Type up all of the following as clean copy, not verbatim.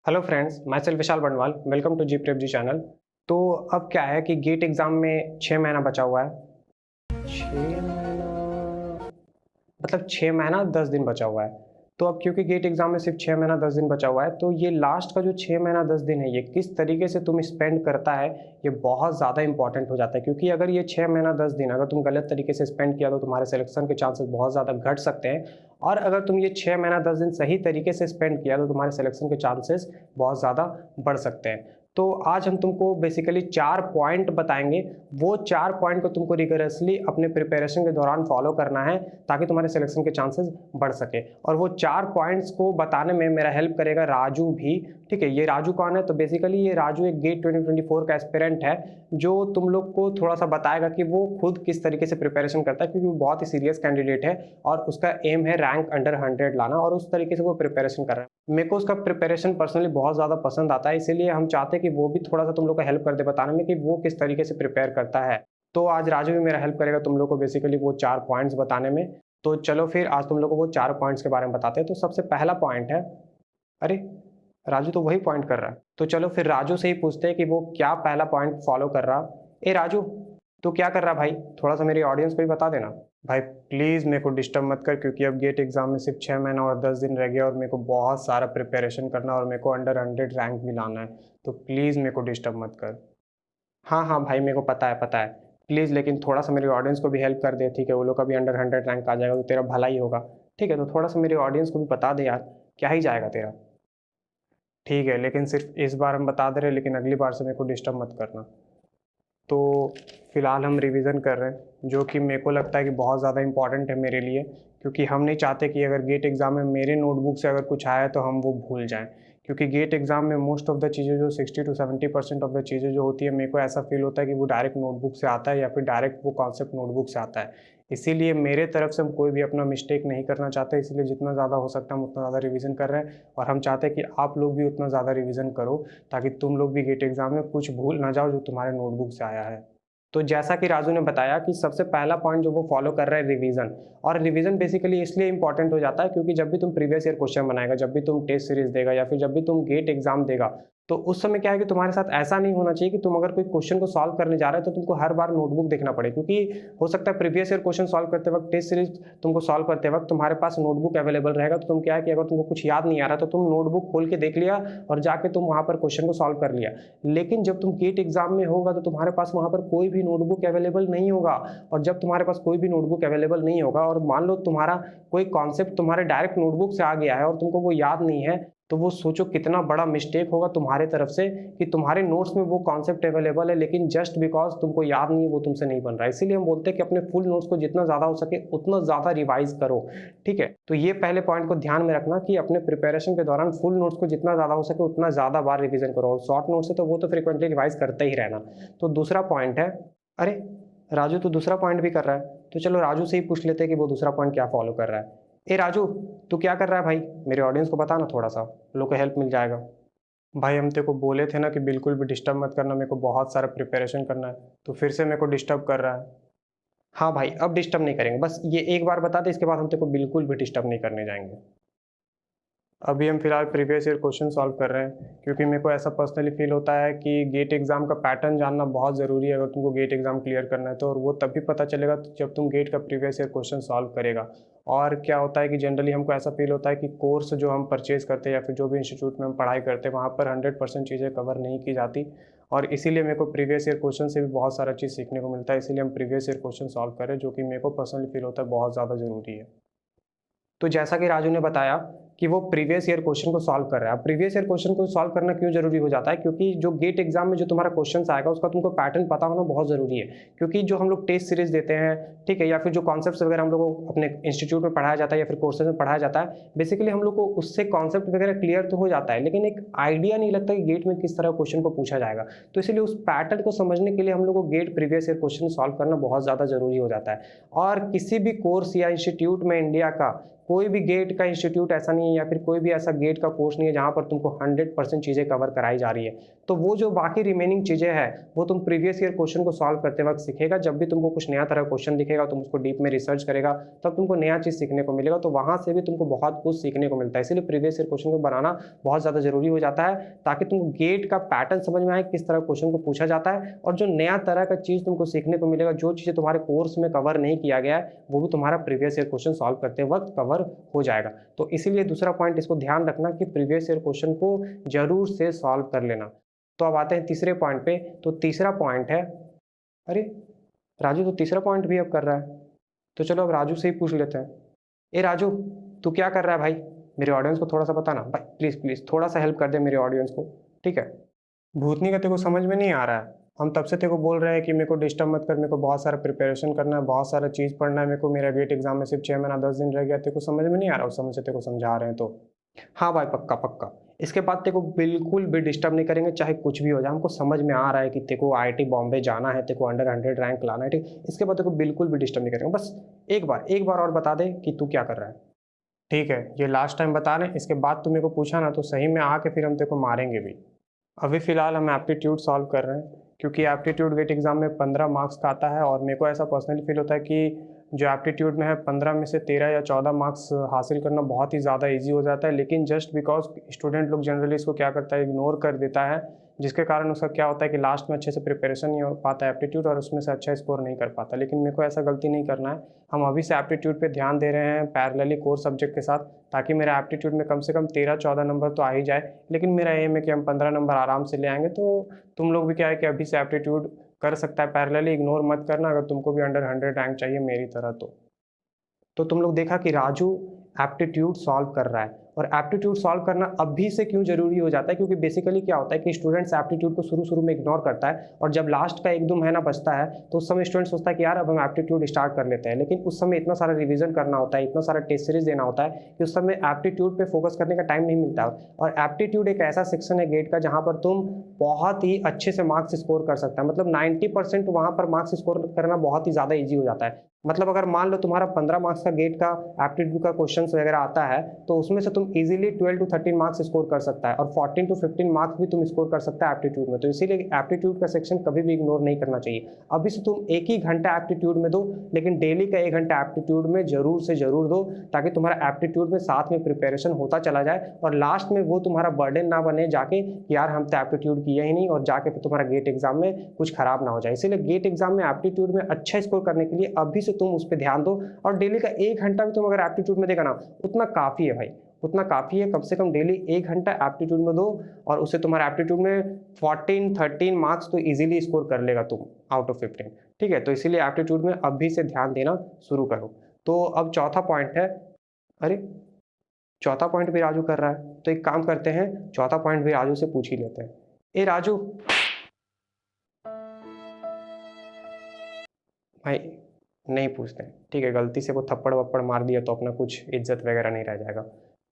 Hello friends, मैं self Vishal Bandwal. Welcome to G prep G channel. तो अब क्या है कि गेट एग्ज़ाम में 6 महीना बचा हुआ है। 6 महीना मतलब 6 महीना 10 दिन बचा हुआ है। तो अब क्योंकि गेट एग्ज़ाम में सिर्फ 6 महीना 10 दिन बचा हुआ है, तो ये लास्ट का जो 6 महीना 10 दिन है, ये किस तरीके से तुम स्पेंड करता है, ये बहुत ज़्यादा इंपॉर्टेंट हो जाता है। क्योंकि अगर ये 6 महीना 10 दिन अगर तुम गलत तरीके से स्पेंड किया तो तुम्हारे सिलेक्शन के चांसेस बहुत ज़्यादा घट सकते हैं। और अगर तुम ये 6 महीना 10 दिन सही तरीके से स्पेंड किया तो तुम्हारे सिलेक्शन के चांसेस बहुत ज़्यादा बढ़ सकते हैं। तो आज हम तुमको बेसिकली 4 पॉइंट बताएँगे। वो 4 पॉइंट को तुमको रिगरसली अपने प्रिपरेशन के दौरान फॉलो करना है, ताकि तुम्हारे सिलेक्शन के चांसेस बढ़ सके। और वो 4 पॉइंट्स को बताने में मेरा हेल्प करेगा राजू भी। ठीक है, ये राजू कौन है? तो बेसिकली ये राजू एक गेट 2024 का एस्पिरेंट है, जो तुम लोग को थोड़ा-सा बताएगा कि वो खुद किस तरीके से प्रिपरेशन करता है, क्योंकि वो बहुत ही सीरियस कैंडिडेट है और उसका एम है रैंक अंडर 100 लाना, और उस तरीके से वो प्रिपरेशन कर रहा है। मेरे को उसका प्रिपरेशन पर्सनली बहुत ज़्यादा पसंद आता है, इसीलिए हम चाहते हैं कि वो भी थोड़ा-सा तुम लोग को हेल्प कर दे बताने में कि वो किस तरीके से प्रिपेयर करता है। तो आज राजू भी मेरा हेल्प करेगा तुम लोग को बेसिकली वो 4 पॉइंट्स बताने में। तो चलो फिर आज तुम लोग को वो 4 पॉइंट्स के बारे में बताते हैं। तो सबसे पहला पॉइंट है, अरे! राजू तो वही पॉइंट कर रहा है। तो चलो फिर राजू से ही पूछते हैं कि वो क्या पहला पॉइंट फ़ॉलो कर रहा। ए राजू, तू क्या कर रहा भाई? थोड़ा-सा मेरी ऑडियंस को भी बता देना। भाई प्लीज़ मेरे को डिस्टर्ब मत कर, क्योंकि अब गेट एग्ज़ाम में सिर्फ़ 6 महीना और 10 दिन रह गया और मेरे को बहुत सारा प्रिपरेशन करना है और मेरे को अंडर 100 रैंक भी लाना है। तो प्लीज़ मेरे को डिस्टर्ब मत कर। हाँ, हाँ भाई, मेरे को पता है, पता है। प्लीज़ लेकिन थोड़ा-सा मेरी ऑडियंस को भी हेल्प कर दे, ठीक है? वो लोग का भी अंडर 100 रैंक आ जाएगा तो तेरा भला ही होगा। ठीक है? तो थोड़ा-सा मेरी ऑडियंस को भी बता दे यार, क्या ही जाएगा तेरा? ठीक है, लेकिन सिर्फ़ इस बार हम बता दे रहे हैं, लेकिन अगली बार से मेरे को डिस्टर्ब मत करना। तो फ़िलहाल हम रिवीज़न कर रहे हैं, जो कि मेरे को लगता है कि बहुत ज़्यादा इम्पोर्टेंट है मेरे लिए, क्योंकि हम नहीं चाहते कि अगर गेट एग्ज़ाम में मेरे नोटबुक से अगर कुछ आया तो हम वो भूल जाएँ। क्योंकि गेट एग्ज़ाम में मोस्ट ऑफ़ द चीज़ें जो 60 टू 70% ऑफ़ द चीज़ें जो होती है, मेरे को ऐसा फ़ील होता है कि वो डायरेक्ट नोटबुक से आता है या फिर डायरेक्ट वो कॉन्सेप्ट नोटबुक से आता है। इसीलिए मेरे तरफ से हम कोई भी अपना मिस्टेक नहीं करना चाहते, इसलिए जितना ज़्यादा हो सकता है हम उतना ज़्यादा रिवीज़न कर रहे हैं, और हम चाहते हैं कि आप लोग भी उतना ज़्यादा रिवीज़न करो, ताकि तुम लोग भी गेट एग्ज़ाम में कुछ भूल ना जाओ जो तुम्हारे नोटबुक से आया है। तो जैसा कि राजू ने बताया कि सबसे पहला पॉइंट जो वो फॉलो कर रहा है रिवीजन। और रिवीजन बेसिकली इसलिए इंपॉर्टेंट हो जाता है क्योंकि जब भी तुम प्रीवियस ईयर क्वेश्चन बनाएगा, जब भी तुम टेस्ट सीरीज देगा या फिर जब भी तुम गेट एग्जाम देगा, तो उस समय क्या है कि तुम्हारे साथ ऐसा नहीं होना चाहिए कि तुम अगर कोई क्वेश्चन को सॉल्व करने जा रहे हो तो तुमको हर बार नोटबुक देखना पड़े, क्योंकि हो सकता है प्रीवियस ईयर क्वेश्चन सॉल्व करते वक्त, टेस्ट सीरीज तुमको सॉल्व करते वक्त तुम्हारे पास नोटबुक अवेलेबल रहेगा, तो तुम क्या है कि अगर तुमको कुछ याद नहीं आ रहा तो तुम नोटबुक खोल के देख लिया और जाके तुम वहां पर क्वेश्चन को सॉल्व कर लिया। लेकिन जब तुम गेट एग्जाम में होगा तो तुम्हारे पास वहां पर कोई भी नोटबुक अवेलेबल नहीं होगा। और जब तुम्हारे पास कोई भी नोटबुक अवेलेबल नहीं होगा और मान लो तुम्हारा कोई कॉन्सेप्ट तुम्हारे डायरेक्ट नोटबुक से आ गया है और तुमको वो याद नहीं है, तो वो सोचो कितना बड़ा मिस्टेक होगा तुम्हारे तरफ से कि तुम्हारे नोट्स में वो कॉन्सेप्ट अवेलेबल है, लेकिन जस्ट बिकॉज तुमको याद नहीं है वो तुमसे नहीं बन रहा है। इसीलिए हम बोलते हैं कि अपने फुल नोट्स को जितना ज़्यादा हो सके उतना ज़्यादा रिवाइज करो। ठीक है, तो ये पहले पॉइंट को ध्यान में रखना कि अपने प्रिपरेशन के दौरान फुल नोट्स को जितना ज़्यादा हो सके उतना ज़्यादा बार रिवीजन करो, और शॉर्ट नोट्स है तो वो तो फ्रिक्वेंटली रिवाइज करते ही रहना। तो दूसरा पॉइंट है, अरे राजू तो दूसरा पॉइंट भी कर रहा है, तो चलो राजू से ही पूछ लेते हैं कि वो दूसरा पॉइंट क्या फॉलो कर रहा है। ए राजू, तू क्या कर रहा है भाई? मेरे ऑडियंस को बता ना, थोड़ा सा लोग को हेल्प मिल जाएगा। भाई हम तेरे को बोले थे ना कि बिल्कुल भी डिस्टर्ब मत करना, मेरे को बहुत सारा प्रिपरेशन करना है, तो फिर से मेरे को डिस्टर्ब कर रहा है। हाँ भाई, अब डिस्टर्ब नहीं करेंगे, बस ये एक बार बता दे, इसके बाद हम तेरे को बिल्कुल भी डिस्टर्ब नहीं करने जाएंगे। अभी हम फिलहाल प्रीवियस ईयर क्वेश्चन सॉल्व कर रहे हैं, क्योंकि मेरे को ऐसा पर्सनली फील होता है कि गेट एग्जाम का पैटर्न जानना बहुत ज़रूरी है अगर तुमको गेट एग्जाम क्लियर करना है तो। और वो तभी पता चलेगा जब तुम गेट का प्रीवियस ईयर क्वेश्चन सॉल्व करेगा। और क्या होता है कि जनरली हमको ऐसा फील होता है कि कोर्स जो हम परचेज करते हैं या फिर जो भी इंस्टीट्यूट में हम पढ़ाई करते हैं वहाँ पर 100% चीज़ें कवर नहीं की जाती, और इसीलिए मेरे को प्रीवियस ईयर क्वेश्चन से भी बहुत सारा चीज़ सीखने को मिलता है। इसीलिए हम प्रीवियस ईयर क्वेश्चन सॉल्व करें, जो कि मेरे को पर्सनली फील होता है बहुत ज़्यादा ज़रूरी है। तो जैसा कि राजू ने बताया कि वो प्रीवियस ईयर क्वेश्चन को सॉल्व कर रहा है। अब प्रीवियस ईयर क्वेश्चन को सॉल्व करना क्यों जरूरी हो जाता है? क्योंकि जो गेट एग्जाम में जो तुम्हारा क्वेश्चन आएगा उसका तुमको पैटर्न पता होना बहुत जरूरी है। क्योंकि जो हम लोग टेस्ट सीरीज देते हैं, ठीक है, या फिर जो कॉन्सेप्ट्स वगैरह हम लोग को अपने इंस्टीट्यूट में पढ़ाया जाता है या फिर कोर्सेज में पढ़ाया जाता है, बेसिकली हम लोग को उससे कॉन्सेप्ट वगैरह क्लियर तो हो जाता है, लेकिन एक आइडिया नहीं लगता कि गेट में किस तरह क्वेश्चन को पूछा जाएगा। तो इसलिए उस पैटर्न को समझने के लिए हम लोग को GATE previous year question solve करना बहुत ज़्यादा जरूरी हो जाता है। और किसी भी कोर्स या इंस्टीट्यूट में इंडिया का कोई भी गेट का इंस्टीट्यूट ऐसा नहीं है या फिर कोई भी ऐसा गेट का कोर्स नहीं है जहाँ पर तुमको 100% चीज़ें कवर कराई जा रही है। तो वो जो बाकी रिमेनिंग चीज़ें हैं वो तुम प्रीवियस ईयर क्वेश्चन को सॉल्व करते वक्त सीखेगा। जब भी तुमको कुछ नया तरह क्वेश्चन दिखेगा तुम उसको डीप में रिसर्च करेगा, तब तुमको नया चीज़ सीखने को मिलेगा। तो वहाँ से भी तुमको बहुत कुछ सीखने को मिलता है। इसीलिए प्रीवियस ईयर क्वेश्चन को बनाना बहुत ज़्यादा जरूरी हो जाता है, ताकि तुमको गेट का पैटर्न समझ में आए, किस तरह क्वेश्चन को पूछा जाता है, और जो नया तरह का चीज़ तुमको सीखने को मिलेगा, जो चीज़ें तुम्हारे कोर्स में कवर नहीं किया गया है वो भी तुम्हारा प्रीवियस ईयर क्वेश्चन सॉल्व करते वक्त कवर हो जाएगा। तो इसीलिए दूसरा पॉइंट इसको ध्यान रखना कि प्रीवियस ईयर क्वेश्चन को जरूर से सॉल्व कर लेना। तो अब आते हैं तीसरे पॉइंट पे। तो तीसरा पॉइंट है, अरे राजू तो तीसरा पॉइंट भी अब कर रहा है, तो चलो अब राजू से ही पूछ लेते हैं। ए राजू, तू क्या कर रहा है भाई? मेरे ऑडियंस को थोड़ा सा बताना भाई, प्लीज़ प्लीज़ थोड़ा सा हेल्प कर दे मेरे ऑडियंस को, ठीक है? भूतनी का तेरे को समझ में नहीं आ रहा है। हम तब से तेरे को बोल रहे हैं कि मेरे को डिस्टर्ब मत कर, मेरे को बहुत सारा प्रिपरेशन करना है, बहुत सारा चीज़ पढ़ना है, मेरे को मेरा गेट एग्जाम में सिर्फ 6 महीना 10 दिन रह गया। तेरे को समझ में नहीं आ रहा, उस समय से तेरे को समझा रहे हैं तो हाँ भाई, पक्का पक्का। इसके बाद तेरे को बिल्कुल भी डिस्टर्ब नहीं करेंगे, चाहे कुछ भी हो जाए। हमको समझ में आ रहा है कि तेरे को आईआईटी बॉम्बे जाना है, तेरे को अंडर 100 रैंक लाना है, ठीक? इसके बाद तेरे को बिल्कुल भी डिस्टर्ब नहीं करेंगे। बस एक बार और बता दे कि तू क्या कर रहा है, ठीक है? ये लास्ट टाइम बता रहे हैं, इसके बाद तू मेरे को पूछा ना तो सही में आके फिर हम तेरे को मारेंगे भी। अभी फ़िलहाल हम एप्टीट्यूड सॉल्व कर रहे हैं, क्योंकि एप्टीट्यूड गेट एग्ज़ाम में 15 मार्क्स का आता है, और मेरे को ऐसा पर्सनली फील होता है कि जो एप्टीट्यूड में है 15 में से 13 या 14 मार्क्स हासिल करना बहुत ही ज़्यादा ईजी हो जाता है। लेकिन जस्ट बिकॉज स्टूडेंट लोग जनरली इसको क्या करता है, इग्नोर कर देता है, जिसके कारण उसका क्या होता है कि लास्ट में अच्छे से प्रिपरेशन नहीं हो पाता है एप्टीट्यूड, और उसमें से अच्छा स्कोर नहीं कर पाता। लेकिन मेरे को ऐसा गलती नहीं करना है। हम अभी से एप्टीट्यूड पे ध्यान दे रहे हैं पैरेलली कोर सब्जेक्ट के साथ, ताकि मेरा एप्टीट्यूड में कम से कम 13-14 नंबर तो आ ही जाए। लेकिन मेरा एम है कि हम 15 नंबर आराम से ले आएंगे। तो तुम लोग भी क्या है कि अभी से एप्टीट्यूड कर सकता है पैरेलली, इग्नोर मत करना अगर तुमको भी अंडर 100 रैंक चाहिए मेरी तरह। तो तुम लोग देखा कि राजू एप्टीट्यूड सॉल्व कर रहा है, और एप्टीट्यूड सॉल्व करना अभी से क्यों जरूरी हो जाता है, क्योंकि बेसिकली क्या होता है कि स्टूडेंट्स एप्टीट्यूड को शुरू में इग्नोर करता है, और जब लास्ट का 1-2 महीना बचता है तो उस समय स्टूडेंट सोचता है कि यार अब हम एप्टीट्यूड स्टार्ट कर लेते हैं। लेकिन उस समय इतना सारा रिवीजन करना होता है, इतना सारा टेस्ट सीरीज देना होता है कि उस समय एप्टीट्यूड पे फोकस करने का टाइम नहीं मिलता। और एप्टीट्यूड एक ऐसा सेक्शन है गेट का जहाँ पर तुम बहुत ही अच्छे से मार्क्स स्कोर कर सकता है। मतलब 90% वहाँ पर मार्क्स स्कोर करना बहुत ही ज़्यादा ईजी हो जाता है। मतलब अगर मान लो तुम्हारा 15 मार्क्स का गेट का एप्टीट्यूड का क्वेश्चंस वगैरह आता है, तो उसमें से तुम इजीली 12-13 मार्क्स स्कोर कर सकता है, और 14-15 मार्क्स भी तुम स्कोर कर सकता है एप्टीट्यूड में। तो इसीलिए एप्टीट्यूड का सेक्शन कभी भी इग्नोर नहीं करना चाहिए। अभी से तुम 1 ही घंटा एप्टीट्यूड में दो, लेकिन डेली का 1 घंटा एप्टीट्यूड में जरूर से जरूर दो, ताकि तुम्हारा एप्टीट्यूड में साथ में प्रिपरेशन होता चला जाए, और लास्ट में वो तुम्हारा बर्डन ना बने जाके कि यार हम तो एप्टीट्यूड किए ही नहीं, और जाके फिर तुम्हारा गेट एग्जाम में कुछ खराब ना हो जाए। इसीलिए गेट एग्जाम में एप्टीट्यूड में अच्छा स्कोर करने के लिए अभी से तुम उस पर ध्यान दो, और डेली का 1 घंटा भी तुम अगर एप्टीट्यूड में देगा ना, उतना काफ़ी है भाई, उतना काफ़ी है। कम से कम डेली 1 घंटा एप्टीट्यूड में दो, और उससे तुम्हारा एप्टीट्यूड में 14-13 मार्क्स तो इजीली स्कोर कर लेगा तुम आउट ऑफ 15, ठीक है? तो इसीलिए एप्टीट्यूड में अभी से ध्यान देना शुरू करो। तो अब चौथा पॉइंट है, अरे चौथा पॉइंट भी राजू कर रहा है, तो एक काम करते हैं, चौथा पॉइंट भी राजू से पूछ ही लेते हैं। ए राजू भाई, नहीं पूछते हैं, ठीक है? गलती से वो थप्पड़ वप्पड़ मार दिया तो अपना कुछ इज्जत वगैरह नहीं रह जाएगा,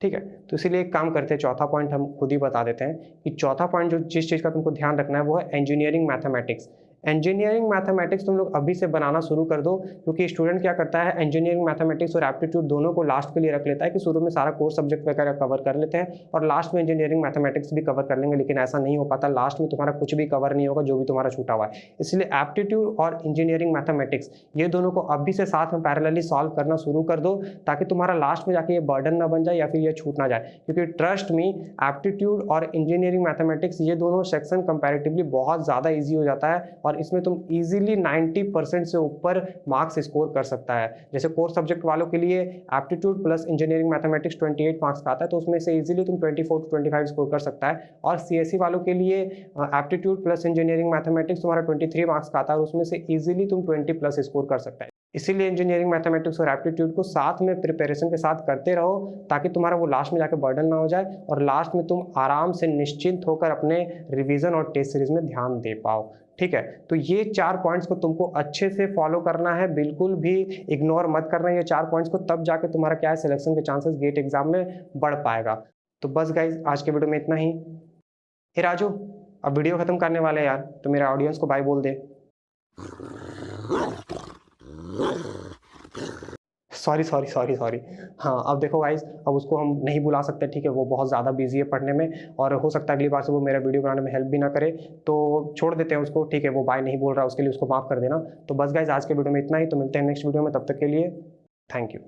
ठीक है? तो इसीलिए एक काम करते हैं, चौथा पॉइंट हम खुद ही बता देते हैं कि चौथा पॉइंट जो जिस चीज़ का तुमको ध्यान रखना है वो है इंजीनियरिंग मैथमेटिक्स। इंजीनियरिंग मैथमेटिक्स तुम लोग अभी से बनाना शुरू कर दो, क्योंकि स्टूडेंट क्या करता है, इंजीनियरिंग मैथमेटिक्स और एप्टीट्यूड दोनों को लास्ट के लिए रख लेता है कि शुरू में सारा कोर्स सब्जेक्ट वगैरह कवर कर लेते हैं और लास्ट में इंजीनियरिंग मैथमेटिक्स भी कवर कर लेंगे। लेकिन ऐसा नहीं हो पाता, लास्ट में तुम्हारा कुछ भी कवर नहीं होगा जो भी तुम्हारा छूटा हुआ है। इसलिए एप्टीट्यूड और इंजीनियरिंग मैथमेटिक्स ये दोनों को अभी से साथ में पैरेलली सॉल्व करना शुरू कर दो, ताकि तुम्हारा लास्ट में जाके ये बर्डन ना बन जाए या फिर ये छूट ना जाए। क्योंकि ट्रस्ट मी, एप्टीट्यूड और इंजीनियरिंग मैथमेटिक्स ये दोनों सेक्शन कंपैरेटिवली बहुत ज़्यादा ईजी हो जाता है, और इसमें तुम इजीली 90% से ऊपर मार्क्स स्कोर कर सकता है। जैसे कोर सब्जेक्ट वालों के लिए aptitude plus engineering mathematics 28 marks का आता है, तो उसमें से इजीली तुम 24-25 स्कोर कर सकता है। और सीएसई वालों के लिए एप्टीट्यूड प्लस इंजीनियरिंग मैथमेटिक्स तुम्हारा 23 मार्क्स का आता है, और उसमें से इजीली तुम 20+ स्कोर कर सकता है। इसीलिए इंजीनियरिंग मैथमेटिक्स और एप्टीट्यूड को साथ में प्रिपरेशन के साथ करते रहो, ताकि तुम्हारा वो लास्ट में जाकर बर्डन ना हो जाए, और लास्ट में तुम आराम से निश्चिंत होकर अपने रिवीजन और टेस्ट सीरीज में ध्यान दे पाओ, ठीक है? तो ये 4 पॉइंट्स को तुमको अच्छे से फॉलो करना है, बिल्कुल भी इग्नोर मत करना है ये 4 पॉइंट्स को, तब जाके तुम्हारा क्या है, सिलेक्शन के चांसेस गेट एग्जाम में बढ़ पाएगा। तो बस गाइज, आज के वीडियो में इतना ही। हे राजू, अब वीडियो खत्म करने वाले हैं यार, तो मेरा ऑडियंस को बाय बोल दे। Sorry sorry sorry sorry. हाँ, अब देखो गाइस, अब उसको हम नहीं बुला सकते, ठीक है, वो बहुत ज़्यादा बिजी है पढ़ने में और हो सकता है अगली बार से वो मेरा वीडियो बनाने में हेल्प भी ना करे, तो छोड़ देते हैं उसको, ठीक है, वो बाय नहीं बोल रहा, उसके लिए उसको माफ़ कर देना। तो बस गाइस, आज के वीडियो में इतना ही, तो मिलते हैं नेक्स्ट वीडियो में, तब तक के लिए थैंक यू।